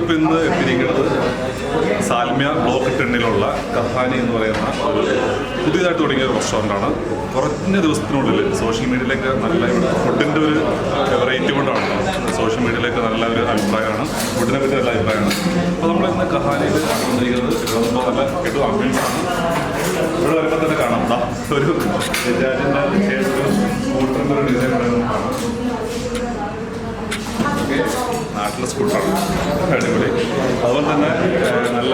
നമ്മളിപ്പോൾ ഇന്ന് എത്തിയിരിക്കുന്നത് സാൽമിയ ബ്ലോക്ക് 10-ലുള്ള കഹാനി എന്ന് പറയുന്ന ഒരു പുതിയതായിട്ട് തുടങ്ങിയ ഒരു റെസ്റ്റോറൻ്റാണ്. കുറഞ്ഞ ദിവസത്തിനുള്ളിൽ സോഷ്യൽ മീഡിയയിലേക്ക് നല്ല ഫുഡിൻ്റെ ഒരു വെറൈറ്റി കൊണ്ടാണ് സോഷ്യൽ മീഡിയയിലേക്ക് നല്ല ഒരു അഭിപ്രായമാണ്, ഫുഡിനെ പറ്റി നല്ല അഭിപ്രായമാണ്. അപ്പോൾ നമ്മളിന്ന് കഹാനിയിൽ വന്നിരിക്കുന്നത് കിട്ടുമ്പോൾ നല്ല കിട്ടും ആംബിയൻസാണ്. ഇവിടെ വരുമ്പോൾ തന്നെ കാണാം ഒരു ബജാജിൻ്റെ സ്കൂട്ടറിൻ്റെ ഒരു ഡിസൈൻ കാണാം. നാട്ടിലെ സ്കൂട്ടറാണ്, അടിപൊളി. അതുപോലെ തന്നെ നല്ല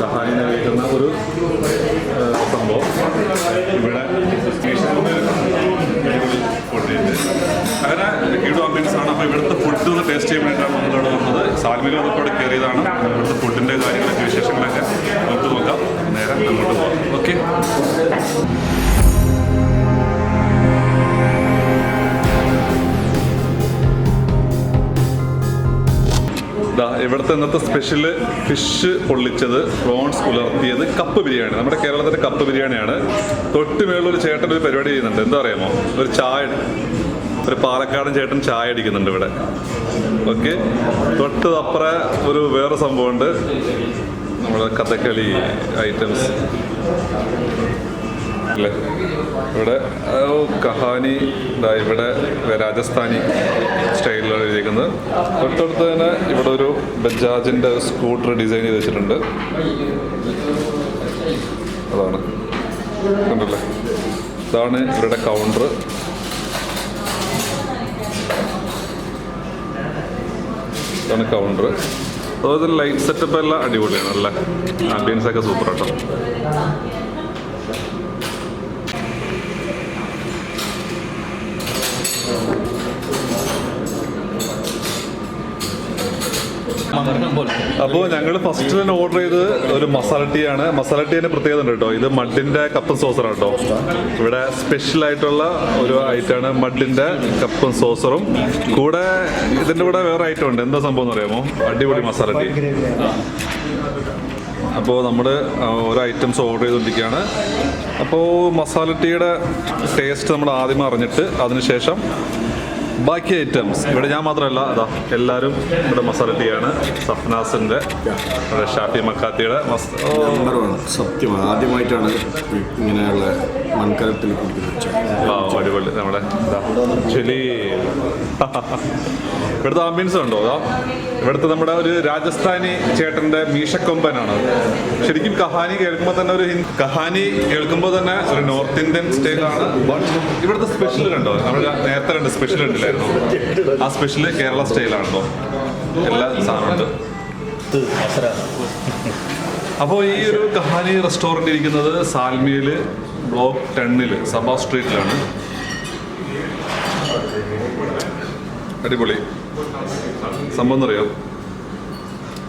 കഹാനിനെ കഴിക്കുന്ന ഒരു സംഭവം ഇവിടെ ഫുഡിൻ്റെ അങ്ങനെ കിടു ആംബിയൻസ് ആണ്. അപ്പോൾ ഇവിടുത്തെ ഫുഡ് ഒന്ന് ടേസ്റ്റ് ചെയ്യാൻ വേണ്ടിയിട്ടാണ് നമ്മളിവിടെ വന്നത്. സാൽമിയിൽ വന്നപ്പോൾ കയറിയതാണ്. ഇവിടുത്തെ ഫുഡിൻ്റെ കാര്യങ്ങളൊക്കെ വിശേഷങ്ങളൊക്കെ നമുക്ക് നോക്കാം. നേരെ അങ്ങോട്ട് പോകാം. ഓക്കെ. ഇവിടുത്തെ ഇന്നത്തെ സ്പെഷ്യൽ ഫിഷ് പൊള്ളിച്ചത്, പ്രോൺസ് ഉലർത്തിയത്, കപ്പ് ബിരിയാണി. നമ്മുടെ കേരളത്തിൻ്റെ കപ്പ് ബിരിയാണിയാണ്. തൊട്ട് മേളൊരു ചേട്ടൻ ഒരു പരിപാടി ചെയ്യുന്നുണ്ട്. എന്താ അറിയാമോ? ഒരു ചായ, ഒരു പാലക്കാടൻ ചേട്ടൻ ചായ അടിക്കുന്നുണ്ട് ഇവിടെ. ഓക്കെ. തൊട്ട് അപ്പുറം ഒരു വേറെ സംഭവമുണ്ട്, നമ്മുടെ കഥകളി ഐറ്റംസ് അല്ലേ ഇവിടെ. കഹാനി ഇവിടെ രാജസ്ഥാനി സ്റ്റൈലിലാണ് എഴുതിയിരിക്കുന്നത്. തൊട്ടടുത്ത് തന്നെ ഇവിടെ ഒരു ബജാജിൻ്റെ സ്കൂട്ടർ ഡിസൈൻ ചെയ്ത് വെച്ചിട്ടുണ്ട്. അതാണ് കണ്ടല്ലേ, ഇതാണ് ഇവരുടെ കൗണ്ടർ. ഇതാണ് കൗണ്ടർ. അതുപോലെ ലൈറ്റ് സെറ്റപ്പ് എല്ലാം അടിപൊളിയാണ്. നല്ല ആംബിയൻസ് ഒക്കെ സൂപ്പർ കേട്ടോ. അപ്പോൾ ഞങ്ങൾ ഫസ്റ്റ് തന്നെ ഓർഡർ ചെയ്തത് ഒരു മസാല ടീ ആണ്. മസാല ടീൻ്റെ പ്രത്യേകത ഉണ്ട് കേട്ടോ. ഇത് മഡിൻ്റെ കപ്പൻ സോസറാണ് കേട്ടോ. ഇവിടെ സ്പെഷ്യൽ ആയിട്ടുള്ള ഒരു ഐറ്റമാണ് മഡിൻ്റെ കപ്പൻ സോസറും. കൂടെ ഇതിൻ്റെ കൂടെ വേറെ ഐറ്റം ഉണ്ട്. എന്താ സംഭവം എന്ന് അറിയാമോ? അടിപൊളി മസാല ടീ. അപ്പോൾ നമ്മൾ ഓരോ ഐറ്റംസ് ഓർഡർ ചെയ്തുകൊണ്ടിരിക്കുകയാണ്. അപ്പോൾ മസാല ടീയുടെ ടേസ്റ്റ് നമ്മൾ ആദ്യം അറിഞ്ഞിട്ട് അതിനുശേഷം ബാക്കി ഐറ്റംസ്. ഇവിടെ ഞാൻ മാത്രമല്ല, അതാ എല്ലാവരും ഇവിടെ മസാല ടീയാണ്. സഫ്നാസിൻ്റെ, ഷാഫി മക്കാത്തിയുടെ സത്യം ആദ്യമായിട്ടാണ് ഇങ്ങനെയുള്ള മൺകലത്തിൽ അടിപൊളി. നമ്മുടെ ചെലി ഇവിടുത്തെ ആംബിയൻസ് ഉണ്ടോ? അതാ ഇവിടുത്തെ നമ്മുടെ ഒരു രാജസ്ഥാനി ചേട്ടൻ്റെ മീശക്കൊമ്പനാണ്. ശരിക്കും കഹാനി കേൾക്കുമ്പോൾ തന്നെ ഒരു നോർത്ത് ഇന്ത്യൻ സ്റ്റൈലാണ്. ബട്ട് ഇവിടുത്തെ സ്പെഷ്യൽ കണ്ടോ? നമ്മൾ നേരത്തെ രണ്ട് സ്പെഷ്യൽ ഉണ്ടല്ലേ, ആ സ്പെഷ്യൽ കേരള സ്റ്റൈലാണല്ലോ. എല്ലാ സാധനമുണ്ട്. അപ്പോൾ ഈ ഒരു കഹാനി റെസ്റ്റോറൻറ്റ് ഇരിക്കുന്നത് സാൽമിയയിൽ ബ്ലോക്ക് 10 സഭാ സ്ട്രീറ്റിലാണ്. അടിപൊളി സംഭവം എന്നറിയോ?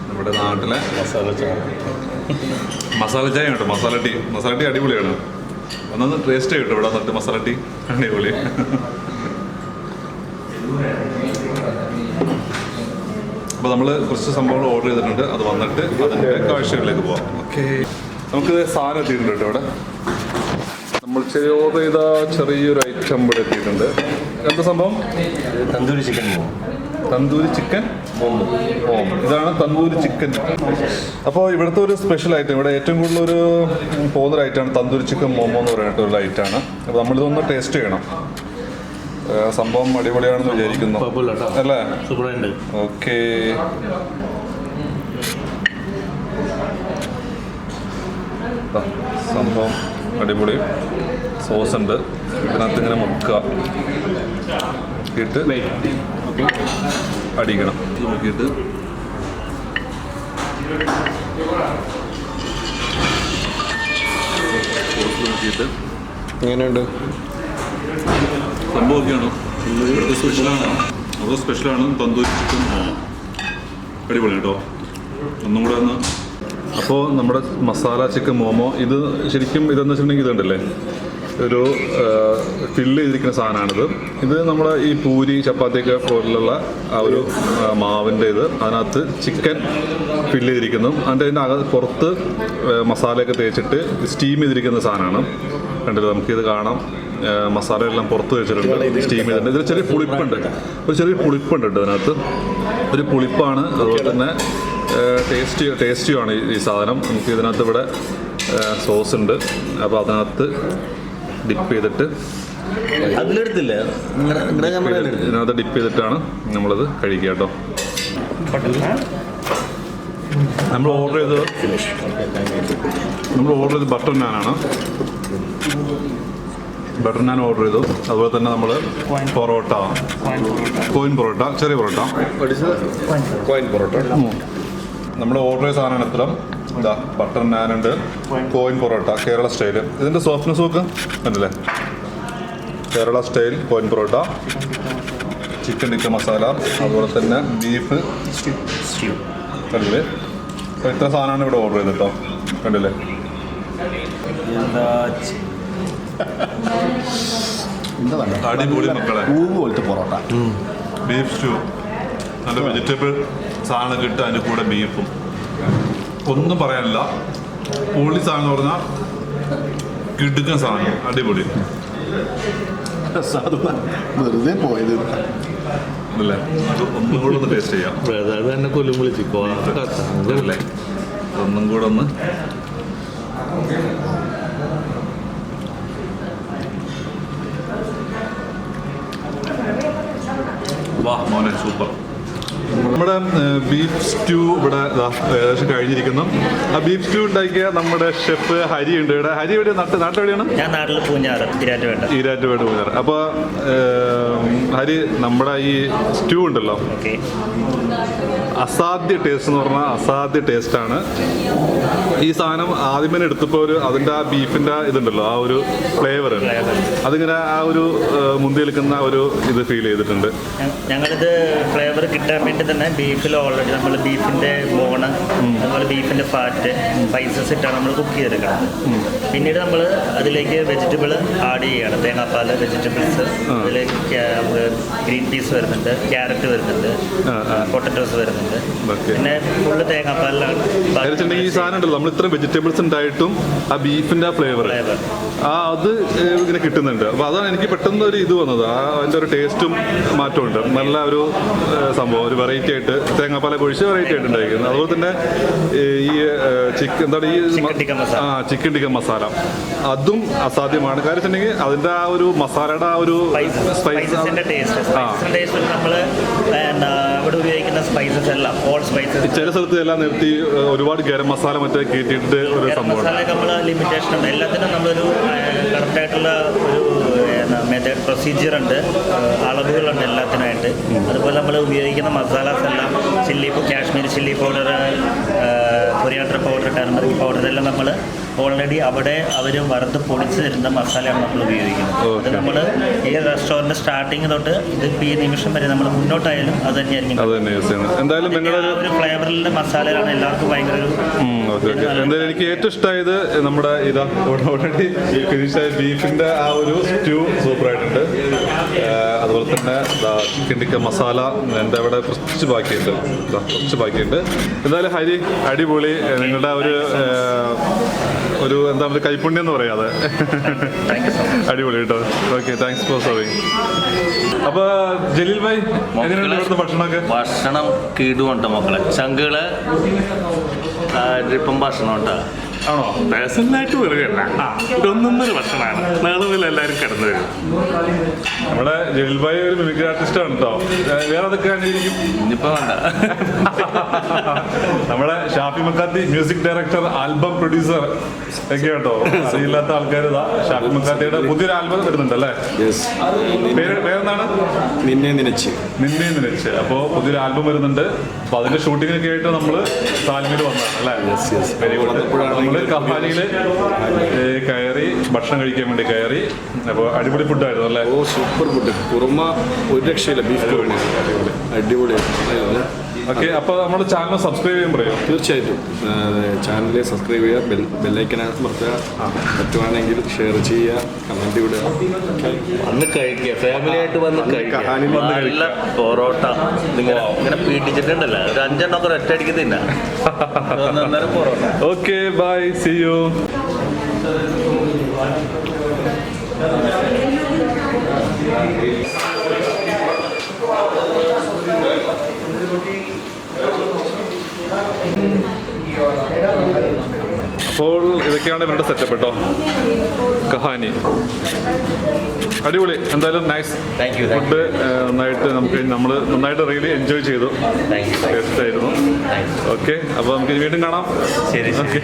നമ്മുടെ നാട്ടിലെ മസാല ചായ കേട്ടോ. മസാല ടീ അടിപൊളിയാണ്. ഒന്നൊന്ന് ടേസ്റ്റ് ചെയ്യട്ടോ. ഇവിടെ വന്നിട്ട് മസാല ടീ അടിപൊളി. അപ്പോൾ നമ്മൾ കുറച്ച് സംഭവങ്ങൾ ഓർഡർ ചെയ്തിട്ടുണ്ട്. അത് വന്നിട്ട് അതിൻ്റെ കാഴ്ചകളിലേക്ക് പോവാം. ഓക്കെ. നമുക്ക് സാധനം എത്തിയിട്ടുണ്ട് കേട്ടോ. ഇവിടെ നമ്മൾ ഓർഡർ ചെയ്ത ചെറിയൊരു ഐറ്റം ഇവിടെ എത്തിയിട്ടുണ്ട്. എന്താ സംഭവം? തന്തൂരി ചിക്കൻ മോമോ. ഇതാണ് തന്തൂരി ചിക്കൻ. അപ്പോൾ ഇവിടുത്തെ ഒരു സ്പെഷ്യൽ ഐറ്റം, ഇവിടെ ഏറ്റവും കൂടുതൽ ഒരു പോകുന്നൊരു ഐറ്റമാണ് തന്തൂരി ചിക്കൻ മോമോ എന്ന് പറഞ്ഞിട്ടുള്ള ഐറ്റമാണ്. അപ്പോൾ നമ്മളിതൊന്ന് ടേസ്റ്റ് ചെയ്യണം. സംഭവം അടിപൊളിയാണെന്ന് വിചാരിക്കുന്നു അല്ലേ? ഓക്കെ. സംഭവം അടിപൊളി. സോസ് ഉണ്ട് ഇതിനകത്ത്. ഇങ്ങനെ മുക്കുക ഇട്ട് അടിക്കണം. നോക്കിയിട്ട് നോക്കിയിട്ട് എങ്ങനെയുണ്ട് സംഭവമൊക്കെയാണോ? ഇവിടുത്തെ സ്പെഷ്യലാണ് തന്തൂരി ചിക്കൻ. അടിപൊളി കേട്ടോ. ഒന്നും കൂടെ ഒന്ന്. അപ്പോൾ നമ്മുടെ മസാല ചിക്കൻ മോമോ, ഇത് ശരിക്കും ഇതെന്ന് വെച്ചിട്ടുണ്ടെങ്കിൽ ഇതുണ്ടല്ലേ, ഒരു ഫില്ല് ചെയ്തിരിക്കുന്ന സാധനമാണിത്. ഇത് നമ്മുടെ ഈ പൂരി ചപ്പാത്തിയൊക്കെ പോലുള്ള ആ ഒരു മാവിൻ്റെ അതിനകത്ത് ചിക്കൻ ഫില്ല് ചെയ്തിരിക്കുന്നു. അതിൻ്റെ പുറത്ത് മസാലയൊക്കെ തേച്ചിട്ട് സ്റ്റീം ചെയ്തിരിക്കുന്ന സാധനമാണ്. കണ്ടില്ല, നമുക്കിത് കാണാം. മസാലയെല്ലാം പുറത്ത് വെച്ചിട്ടുണ്ട്, സ്റ്റീം ചെയ്തിട്ടുണ്ട്. ഇതിൽ ചെറിയ പുളിപ്പുണ്ട്, കേട്ടോ അതിനകത്ത്. ഒരു പുളിപ്പാണ്, അതുപോലെ തന്നെ ടേസ്റ്റിയുമാണ് ഈ സാധനം. നമുക്ക് ഇതിനകത്ത് ഇവിടെ സോസ് ഉണ്ട്, അപ്പോൾ അതിനകത്ത് ഡിപ്പ് ചെയ്തിട്ട് ഇതിനകത്ത് ഡിപ്പ് ചെയ്തിട്ടാണ് നമ്മളത് കഴിക്കുക കേട്ടോ. നമ്മൾ ഓർഡർ ചെയ്തത് ബട്ടർ നാനാണ്. ബട്ടർ നാൻ ഓർഡർ ചെയ്തു. അതുപോലെ തന്നെ നമ്മൾ പൊറോട്ട, കോയിൻ പൊറോട്ട, ചെറിയ പൊറോട്ട, നമ്മൾ ഓർഡർ ചെയ്ത സാധനമാണ് ഇത്ര. ഇതാ ബട്ടർ നാനുണ്ട്, കോയിൻ പൊറോട്ട കേരള സ്റ്റൈല്. ഇതിൻ്റെ സോഫ്റ്റ്നെസ് നോക്ക് കണ്ടില്ലേ, Kerala style coin porotta, chicken tikka masala, അതുപോലെ തന്നെ ബീഫ് സ്റ്റ്യൂ കണ്ടില്ലേ. അപ്പോൾ ഇത്ര സാധനമാണ് ഇവിടെ ഓർഡർ ചെയ്തിട്ടോ, കണ്ടില്ലേ. അടിപൊളി മക്കളെ, പോലത്തെ പൊറോട്ട, ബീഫ് സ്റ്റ്യൂ, നല്ല വെജിറ്റബിൾ സാധനം കിട്ടുക, അതിൻ്റെ കൂടെ ബീഫും, ഒന്നും പറയാനില്ല. പൊളി സാധനം എന്ന് പറഞ്ഞാൽ കിടുക്കൻ സാധനം, അടിപൊളി. വെറുതെ പോയത് അല്ലേ, ഒന്നും കൂടെ ഒന്ന് ടേസ്റ്റ് ചെയ്യാം. തന്നെ കൊല്ലും വിളിച്ചു അല്ലേ, ഒന്നും കൂടെ ഒന്ന്. വാ മോനെ, സൂപ്പർ. നമ്മുടെ ബീഫ് സ്റ്റ്യൂ ഇവിടെ ഏകദേശം കഴിഞ്ഞിരിക്കുന്നു. ആ ബീഫ് സ്റ്റ്യൂ ഉണ്ടാക്കിയ നമ്മുടെ ഷെഫ് ഹരി ഉണ്ട് ഇവിടെ. ഹരി എവിടെ, നാട്ടിലെവിടെയാണ്? ഞാൻ നാട്ടിൽ പൂഞ്ഞാറ്, ഈരാറ്റുപേട്ട പൂഞ്ഞാറ്. അപ്പോൾ ഹരി, നമ്മുടെ ഈ സ്റ്റ്യൂ ഉണ്ടല്ലോ, അസാധ്യ ടേസ്റ്റ് എന്ന് പറഞ്ഞാൽ അസാധ്യ ടേസ്റ്റാണ്. ഈ സാധനം ആദ്യമേ എടുത്തപ്പോൾ അതിൻ്റെ ആ ബീഫിൻ്റെ ഇതുണ്ടല്ലോ, ആ ഒരു ഫ്ലേവർ, അതിങ്ങനെ ആ ഒരു മുന്തി നിൽക്കുന്ന ഒരു ഇത് ഫീൽ ചെയ്തിട്ടുണ്ട്. ഞങ്ങളിത് ഫ്ലേവർ കിട്ടാൻ വേണ്ടി തന്നെ ബീഫിൽ ഓൾറെഡി നമ്മൾ ബീഫിൻ്റെ ബോണ്, അതുപോലെ ബീഫിൻ്റെ ഫാറ്റ്, സ്പൈസസ് ഇട്ടാണ് നമ്മൾ കുക്ക് ചെയ്തെടുക്കുന്നത്. പിന്നീട് നമ്മൾ അതിലേക്ക് വെജിറ്റബിൾ ആഡ് ചെയ്യുകയാണ്, തേങ്ങാപ്പാൽ, വെജിറ്റബിൾസ്, അതിലേക്ക് ഗ്രീൻ പീസ് വരുന്നുണ്ട്, ക്യാരറ്റ് വരുന്നുണ്ട്, പൊട്ടറ്റോസ് വരുന്നുണ്ട്, പിന്നെ ഫുള്ള് തേങ്ങാപ്പാലിലാണ്. ഈ സാധനം ഉണ്ടല്ലോ, നമ്മൾ ഇത്ര വെജിറ്റബിൾസ് ഉണ്ടായിട്ടും ആ ബീഫിൻ്റെ ആ ഫ്ലേവർ അത് ഇങ്ങനെ കിട്ടുന്നുണ്ട്. അപ്പോൾ അതാണ് എനിക്ക് പെട്ടെന്ന് ഒരു ഇത് വന്നത്. അതിൻ്റെ ഒരു ടേസ്റ്റും മാറ്റമുണ്ട്, നല്ല ഒരു സംഭവം, ഒരു വെറൈറ്റി ആയിട്ട് തേങ്ങാപ്പാലൊക്കെ ഒഴിച്ച് വെറൈറ്റി ആയിട്ട് ഉണ്ടായിരിക്കുന്നത്. അതുപോലെ തന്നെ ഈ എന്താണ് ഈ ചിക്കൻ ടിക്ക മസാല, അതും അസാധ്യമാണ്. കാര്യം വെച്ചിട്ടുണ്ടെങ്കിൽ അതിൻ്റെ ആ ഒരു മസാലയുടെ ആ ഒരു സ്പൈസസിന്റെ ടേസ്റ്റ് നമ്മൾ ഇവിടെ ഉപയോഗിക്കുന്ന സ്പൈസസ് എല്ലാം ഓൾ സ്പൈസസ്, ചില സ്ഥലത്ത് എല്ലാം നിർത്തി ഒരുപാട് ഗരം മസാല മറ്റേ കേട്ടിട്ട് ഒരു സംഭവം. നമ്മൾ ലിമിറ്റേഷനും എല്ലാത്തിനും നമ്മളൊരു കറക്റ്റായിട്ടുള്ള ഒരു മെത്തേഡ് പ്രൊസീജിയർ ഉണ്ട്, അളവുകളുണ്ട് എല്ലാത്തിനായിട്ട്. അതുപോലെ നമ്മൾ ഉപയോഗിക്കുന്ന മസാലാസ് എല്ലാം Kashmiri chilli powder, coriander powder, turmeric powder, ഇതെല്ലാം നമ്മൾ ഓൾറെഡി അവിടെ അവർ വറുത്ത് പൊടിച്ച് തരുന്ന മസാലയാണ് നമ്മൾ ഉപയോഗിക്കുന്നത്. അത് നമ്മൾ ഈ റെസ്റ്റോറൻറ്റ് സ്റ്റാർട്ടിങ് തൊട്ട് ഇതിപ്പോൾ ഈ നിമിഷം വരെ നമ്മൾ മുന്നോട്ടായാലും അത് തന്നെയായിരിക്കും. എന്തായാലും ഒരു ഫ്ലേവറിലെ മസാലയാണ് എല്ലാവർക്കും ഭയങ്കര എന്തായാലും എനിക്ക് ഏറ്റവും ഇഷ്ടമായത് നമ്മുടെ ഇതാ ഓൾറെഡി ഫിനിഷായ ബീഫിൻ്റെ ആ ഒരു സ്റ്റ്യൂ സൂപ്പറായിട്ടുണ്ട്. അതുപോലെ തന്നെ ചിക്കൻ ടിക്ക മസാല എൻ്റെ അവിടെ കുറച്ച് ബാക്കിയുണ്ട്. എന്തായാലും ഹരി, അടിപൊളി. നിങ്ങളുടെ ഒരു എന്താ പറയുക, കൈപ്പുണ്യം എന്ന് പറയാതെ അടിപൊളി കേട്ടോ. Okay, thanks for serving. അപ്പൊ ജലീൽ ഭായ്, എങ്ങനെയുണ്ട് ഇവിടുത്തെ ഭക്ഷണമൊക്കെ? ഭക്ഷണം കിടുവുണ്ട് മക്കളെ, ചങ്കുകള് ഇപ്പം ഭക്ഷണം ഉണ്ടാ ആണോ? പേഴ്സണലായിട്ട് വരികയല്ല, ഇതൊന്നൊന്നൊരു ഭക്ഷണമാണ്. നാളെ മുതൽ എല്ലാവരും കടന്നു വരും. നമ്മുടെ ജലീൽ ഭായ് ഒരു മിമിക്രി ആർട്ടിസ്റ്റ് ആണ് കേട്ടോ. വേറെ അതൊക്കെ ആയിരിക്കും ഇനിയിപ്പോ വേണ്ട. നമ്മുടെ Shafi Makkathi music director, album producer ഒക്കെ കേട്ടോ. അറിയില്ലാത്ത ആൾക്കാർ ഷാഫി മക്കാത്തിയുടെ പുതിയൊരു ആൽബം വരുന്നുണ്ട് അല്ലേ? പേരെന്താണ്? നിന്നെ നനച്ച്. അപ്പോൾ പുതിയൊരു ആൽബം വരുന്നുണ്ട്. അപ്പോൾ അതിന്റെ ഷൂട്ടിങ്ങിനൊക്കെ ആയിട്ട് നമ്മൾ സാൽമിയിൽ വന്നതാണ് അല്ലേ? Very good. നമ്മൾ കഹാനിയിൽ കയറി ഭക്ഷണം കഴിക്കാൻ വേണ്ടി കയറി. അപ്പോൾ അടിപൊളി ഫുഡായിരുന്നു അല്ലേ? ഓ, സൂപ്പർ ഫുഡ്. കുറുമ ഒരു രക്ഷയില്ല, ബീഫ് അടിപൊളിയായിരുന്നു. ഓക്കെ, അപ്പോൾ നമ്മുടെ ചാനൽ സബ്സ്ക്രൈബ് ചെയ്യാൻ പറയും. തീർച്ചയായിട്ടും ചാനൽ സബ്സ്ക്രൈബ് ചെയ്യുക, ബെല്ലൈക്കനകത്ത് മറക്കുക, പറ്റുവാണെങ്കിൽ ഷെയർ ചെയ്യുക, കമൻറ്റ് വിടുക, വന്ന് കഴിക്കുക, ഫാമിലി ആയിട്ട് വന്ന് കഴിക്കുക. നല്ല പൊറോട്ട ഇങ്ങനെ പീഡിച്ചിട്ടുണ്ടല്ലോ, ഒരു 5 എണ്ണം ഒക്കെ ഒറ്റയടിക്കുന്നില്ല. Porotta. Okay, bye, see you. അപ്പോൾ ഇതൊക്കെയാണ് ഇവരുടെ സെറ്റപ്പ് കേട്ടോ. കഹാനി അടിപൊളി. എന്തായാലും നൈസ് ഫുഡ്. നന്നായിട്ട് നമ്മൾ നന്നായിട്ട് റിയലി എൻജോയ് ചെയ്തു. ടേസ്റ്റ് ആയിരുന്നു. ഓക്കെ, അപ്പോൾ നമുക്ക് വീണ്ടും കാണാം. ശരി. ഓക്കെ.